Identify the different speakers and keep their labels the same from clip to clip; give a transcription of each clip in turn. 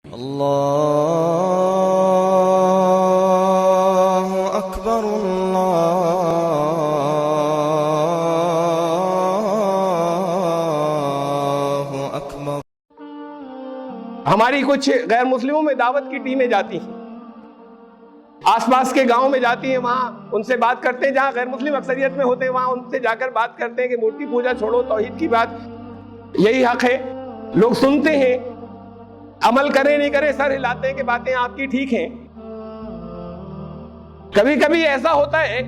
Speaker 1: अल्लाहु अकबर, अल्लाहु अकबर।
Speaker 2: हमारी कुछ गैर मुस्लिमों में दावत की टीमें जाती हैं, आसपास के गांव में जाती हैं, वहां उनसे बात करते हैं, जहां गैर मुस्लिम अक्सरियत में होते हैं वहां उनसे जाकर बात करते हैं कि मूर्ति पूजा छोड़ो, तौहीद की बात, यही हक है। लोग सुनते हैं, अमल करें नहीं करें, सर हिलाते हैं कि बातें आपकी ठीक हैं। कभी कभी ऐसा होता है,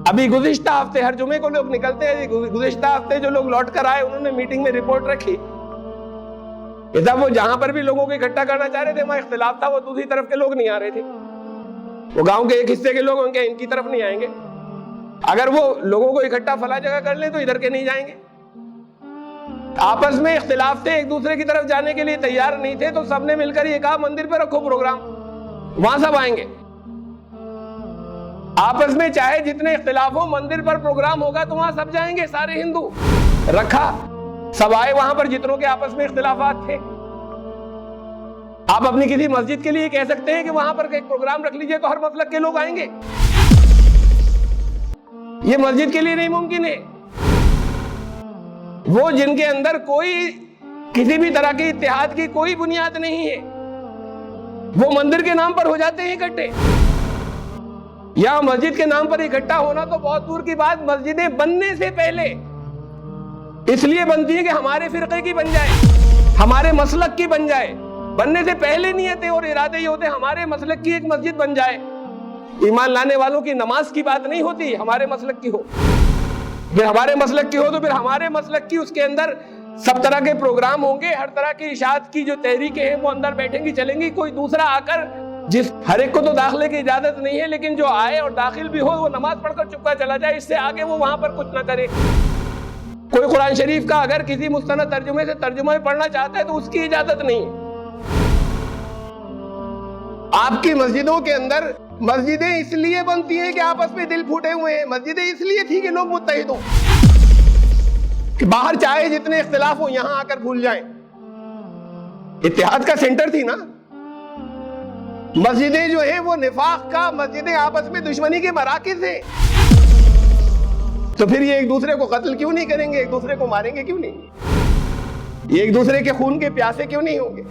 Speaker 2: अभी गुज़िश्ता हफ्ते हर जुमे को लोग निकलते हैं, गुज़िश्ता हफ्ते जो लोग लौट कर आए उन्होंने मीटिंग में रिपोर्ट रखी, जब वो जहां पर भी लोगों को इकट्ठा करना चाह रहे थे वहां इख्तिलाफ था, वो दूसरी तरफ के लोग नहीं आ रहे थे, वो गांव के एक हिस्से के लोग होंगे इनकी तरफ नहीं आएंगे, अगर वो लोगों को इकट्ठा फला जगह कर ले तो इधर के नहीं जाएंगे। आपस में इख्तिलाफ थे, एक दूसरे की तरफ जाने के लिए तैयार नहीं थे, तो सबने मिलकर ये कहा मंदिर पे रखो प्रोग्राम, वहां सब आएंगे। आपस में चाहे जितने इख्तिलाफ हो, मंदिर पर प्रोग्राम होगा तो वहां सब जाएंगे, सारे हिंदू। रखा, सब आए वहां पर जितनों के आपस में इख्तिलाफात थे। आप अपनी किसी मस्जिद के लिए कह सकते हैं कि वहां पर एक प्रोग्राम रख लीजिए तो हर मसलक के लोग आएंगे, ये मस्जिद के लिए नहीं मुमकिन है। वो जिनके अंदर कोई किसी भी तरह की इत्तेहाद की कोई बुनियाद नहीं है, वो मंदिर के नाम पर हो जाते हैं इकट्ठे, या मस्जिद के नाम पर इकट्ठा होना तो बहुत दूर की बात, मस्जिदें बनने से पहले इसलिए बनती है कि हमारे फिरके की बन जाए, हमारे मसलक की बन जाए। बनने से पहले नियतें और इरादे ये होते हैं हमारे मसलक की एक मस्जिद बन जाए। ईमान लाने वालों की नमाज की बात नहीं होती, हमारे मसलक की हो। फिर हमारे मसलक की हो तो फिर हमारे मसलक की, उसके अंदर सब तरह के प्रोग्राम होंगे, हर तरह की इशाअत की जो तहरीकें हैं वो अंदर बैठेंगी चलेंगी। कोई दूसरा आकर, जिस हर एक को तो दाखिले की इजाजत नहीं है, लेकिन जो आए और दाखिल भी हो वो नमाज पढ़कर चुपका चला जाए, इससे आगे वो वहां पर कुछ ना करे। कोई कुरान शरीफ का अगर किसी मुस्तनद तर्जुमे से तर्जुमा में पढ़ना चाहता है तो उसकी इजाजत नहीं है। आपकी मस्जिदों के अंदर मस्जिदें इसलिए बनती हैं कि आपस में दिल फूटे हुए हैं, मस्जिदें इसलिए थी कि लोग मुत्तहिद हों, कि बाहर चाहे जितने इख्तिलाफ हो यहां आकर भूल जाएं। इत्तेहाद का सेंटर थी ना मस्जिदें, जो है वो निफाक का, मस्जिदें आपस में दुश्मनी के मराकिज़ हैं। तो फिर ये एक दूसरे को कत्ल क्यों नहीं करेंगे, एक दूसरे को मारेंगे क्यों नहीं, ये एक दूसरे के खून के प्यासे क्यों नहीं होंगे।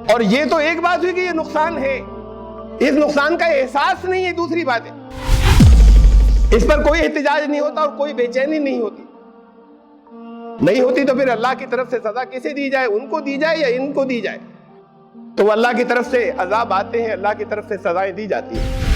Speaker 2: और ये तो एक बात हुई कि ये नुकसान है, इस नुकसान का एहसास नहीं है दूसरी बात है, इस पर कोई एहतिजाज नहीं होता और कोई बेचैनी नहीं होती तो फिर अल्लाह की तरफ से सजा किसे दी जाए, उनको दी जाए या इनको दी जाए। तो अल्लाह की तरफ से अजाब आते हैं, अल्लाह की तरफ से सजाएं दी जाती हैं।